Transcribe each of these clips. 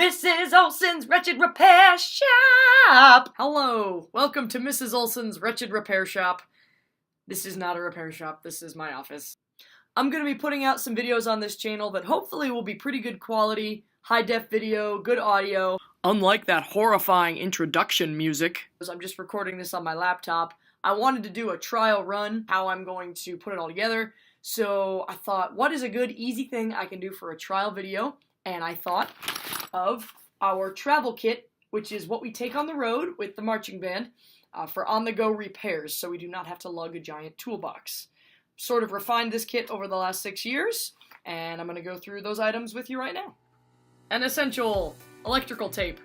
Mrs. Olson's Wretched Repair Shop! Hello, welcome to Mrs. Olson's Wretched Repair Shop. This is not a repair shop, this is my office. I'm going to be putting out some videos on this channel that hopefully will be pretty good quality, high-def video, good audio. Unlike that horrifying introduction music. I'm just recording this on my laptop. I wanted to do a trial run, how I'm going to put it all together. So I thought, what is a good, easy thing I can do for a trial video? And I thought of our travel kit, which is what we take on the road with the marching band for on-the-go repairs, so we do not have to lug a giant toolbox. Sort of refined this kit over the last 6 years, and I'm going to go through those items with you right now. An essential electrical tape.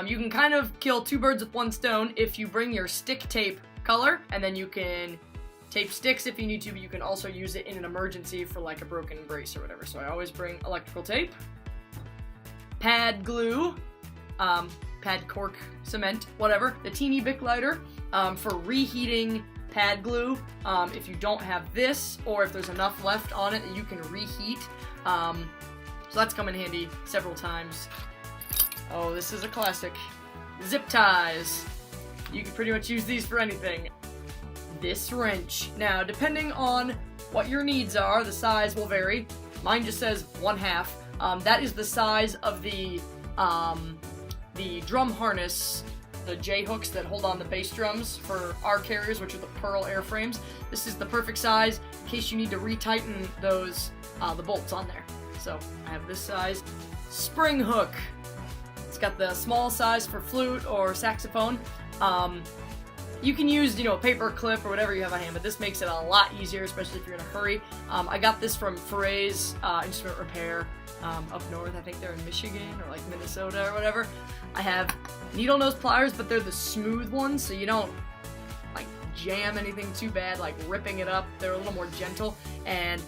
You can kind of kill two birds with one stone if you bring your stick tape color, and then you can tape sticks if you need to, but you can also use it in an emergency for like a broken brace or whatever. So I always bring electrical tape. Pad glue, pad cork, cement, whatever. The teeny Bic lighter for reheating pad glue. If you don't have this, or if there's enough left on it that you can reheat. So that's come in handy several times. Oh, this is a classic. Zip ties. You can pretty much use these for anything. This wrench. Now, depending on what your needs are, the size will vary. Mine just says 1/2. That is the size of the drum harness, the J-hooks that hold on the bass drums for our carriers, which are the Pearl airframes. This is the perfect size in case you need to retighten those, the bolts on there. So, I have this size. Spring hook. It's got the small size for flute or saxophone. You can use, a paper clip or whatever you have on hand, but this makes it a lot easier, especially if you're in a hurry. I got this from Foray's Instrument Repair up north. I think they're in Michigan or like Minnesota or whatever. I have needle nose pliers, but they're the smooth ones, so you don't like jam anything too bad, like ripping it up. They're a little more gentle. And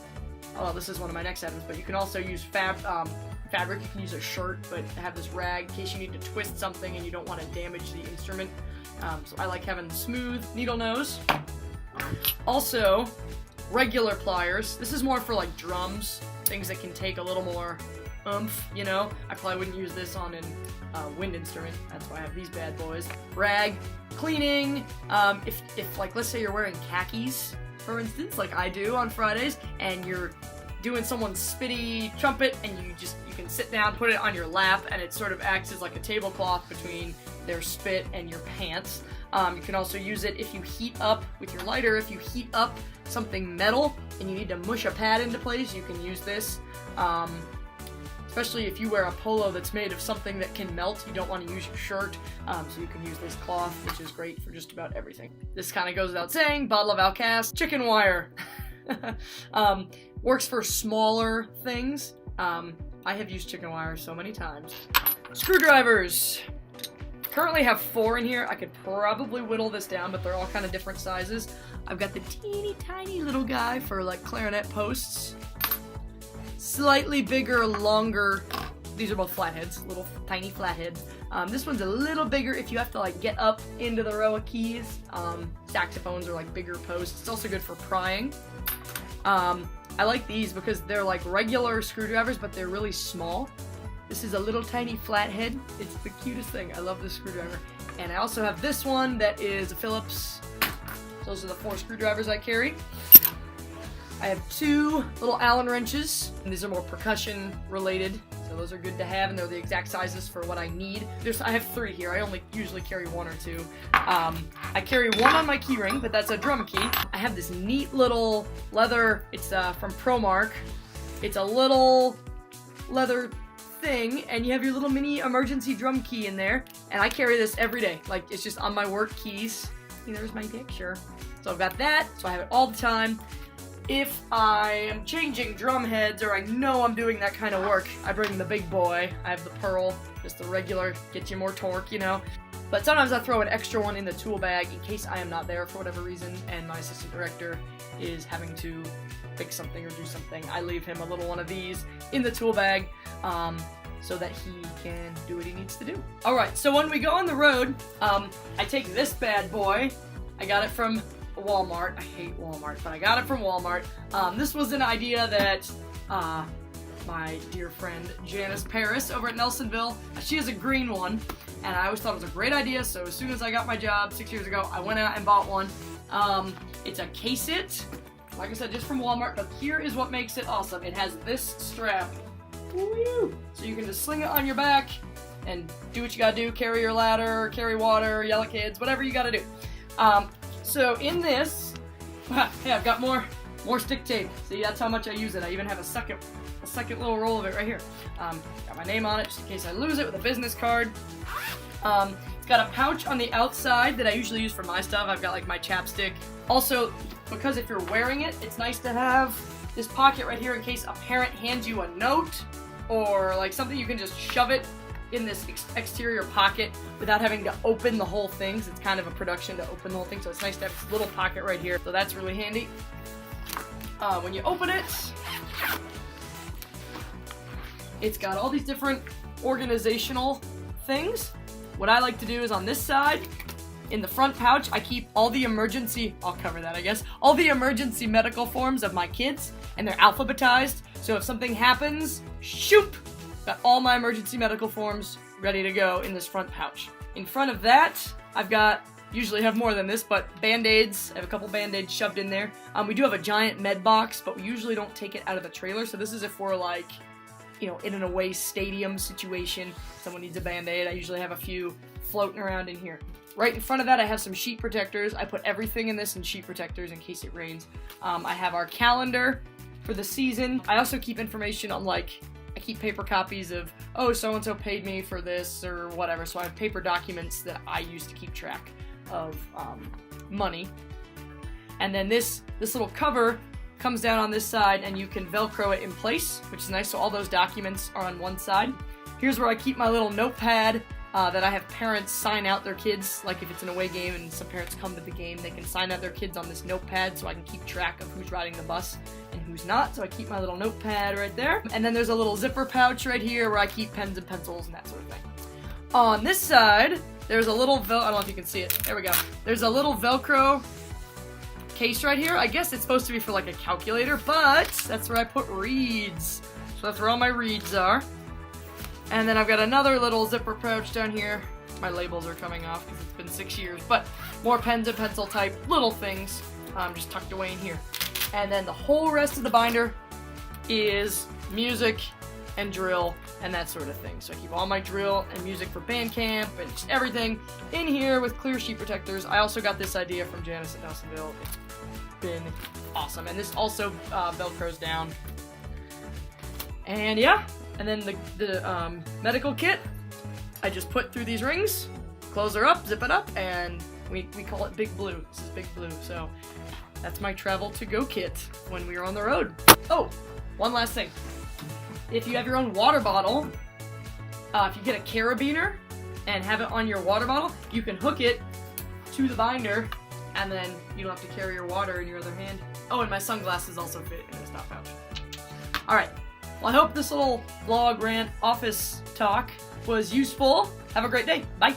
this is one of my next items, but you can also use fabric. You can use a shirt, but have this rag in case you need to twist something and you don't want to damage the instrument. So I like having smooth needle nose. Also, regular pliers. This is more for like drums, things that can take a little more oomph, I probably wouldn't use this on a wind instrument. That's why I have these bad boys. Rag, cleaning. If like, let's say you're wearing khakis, for instance, like I do on Fridays, and you're doing someone's spitty trumpet, and you can sit down, put it on your lap, and it sort of acts as like a tablecloth between their spit and your pants. You can also use it if you heat up with your lighter. If you heat up something metal and you need to mush a pad into place, you can use this. Especially if you wear a polo that's made of something that can melt, you don't want to use your shirt, so you can use this cloth, which is great for just about everything. This kind of goes without saying. Bottle of Alcast. Chicken wire. Works for smaller things. I have used chicken wire so many times. Screwdrivers. Currently have 4 in here. I could probably whittle this down, but they're all kind of different sizes. I've got the teeny tiny little guy for like clarinet posts. Slightly bigger, longer. These are both flatheads, little tiny flatheads. This one's a little bigger if you have to like get up into the row of keys. Saxophones are like bigger posts. It's also good for prying. I like these because they're like regular screwdrivers, but they're really small. This is a little tiny flathead. It's the cutest thing. I love this screwdriver. And I also have this one that is a Phillips. Those are the 4 screwdrivers I carry. I have 2 little Allen wrenches, and these are more percussion related. So those are good to have, and they're the exact sizes for what I need. I have 3 here. I only usually carry 1 or 2. I carry 1 on my keyring, but that's a drum key. I have this neat little leather, it's from ProMark. It's a little leather thing, and you have your little mini emergency drum key in there, and I carry this every day. Like, it's just on my work keys. See, there's my picture. So I've got that, so I have it all the time. If I am changing drum heads, or I know I'm doing that kind of work, I bring the big boy. I have the Pearl, just the regular, get you more torque, But sometimes I throw an extra one in the tool bag in case I am not there for whatever reason, and my assistant director is having to fix something or do something. I leave him a little one of these in the tool bag, so that he can do what he needs to do. Alright, so when we go on the road, I take this bad boy. I got it from Walmart. I hate Walmart, but I got it from Walmart. This was an idea that my dear friend Janice Paris over at Nelsonville. She has a green one, and I always thought it was a great idea, so as soon as I got my job 6 years ago, I went out and bought one. It's a Case-It, like I said, just from Walmart, but here is what makes it awesome. It has this strap, woo, so you can just sling it on your back and do what you gotta do, carry your ladder, carry water, yell at kids, whatever you gotta do. So in this, hey, I've got more stick tape. See, that's how much I use it. I even have a second little roll of it right here. Got my name on it just in case I lose it, with a business card. It's got a pouch on the outside that I usually use for my stuff. I've got like my chapstick. Also, because if you're wearing it, it's nice to have this pocket right here in case a parent hands you a note or like something. You can just shove it in this exterior pocket without having to open the whole thing. So it's kind of a production to open the whole thing, so it's nice to have this little pocket right here. So that's really handy. When you open it, it's got all these different organizational things. What I like to do is on this side, in the front pouch, I keep all the emergency, I'll cover that I guess, all the emergency medical forms of my kids, and they're alphabetized, so if something happens, shoop! Got all my emergency medical forms ready to go in this front pouch. In front of that, I've got, usually have more than this, but Band-Aids. I have a couple Band-Aids shoved in there. We do have a giant med box, but we usually don't take it out of the trailer, so this is if we're like, you know, in an away stadium situation, someone needs a Band-Aid. I usually have a few floating around in here. Right in front of that, I have some sheet protectors. I put everything in this in sheet protectors in case it rains. I have our calendar for the season. I also keep information on, like, I keep paper copies of, oh, so-and-so paid me for this or whatever, so I have paper documents that I use to keep track of money. And then this little cover comes down on this side and you can Velcro it in place, which is nice, so all those documents are on one side. Here's where I keep my little notepad that I have parents sign out their kids, like if it's an away game and some parents come to the game, they can sign out their kids on this notepad so I can keep track of who's riding the bus and who's not, so I keep my little notepad right there. And then there's a little zipper pouch right here where I keep pens and pencils and that sort of thing. On this side, there's a little I don't know if you can see it, there we go. There's a little Velcro case right here. I guess it's supposed to be for like a calculator, but that's where I put reeds. So that's where all my reeds are. And then I've got another little zipper pouch down here. My labels are coming off because it's been 6 years, but more pens and pencil type little things just tucked away in here. And then the whole rest of the binder is music and drill and that sort of thing. So I keep all my drill and music for band camp and just everything in here with clear sheet protectors. I also got this idea from Janice at Nelsonville. It's been awesome. And this also Velcros down. And yeah, and then the medical kit, I just put through these rings, close her up, zip it up, and we call it Big Blue. This is Big Blue, so that's my travel to go kit when we are on the road. Oh, one last thing. If you have your own water bottle, if you get a carabiner and have it on your water bottle, you can hook it to the binder, and then you don't have to carry your water in your other hand. Oh, and my sunglasses also fit in this top pouch. Alright, well I hope this little vlog rant office talk was useful. Have a great day. Bye!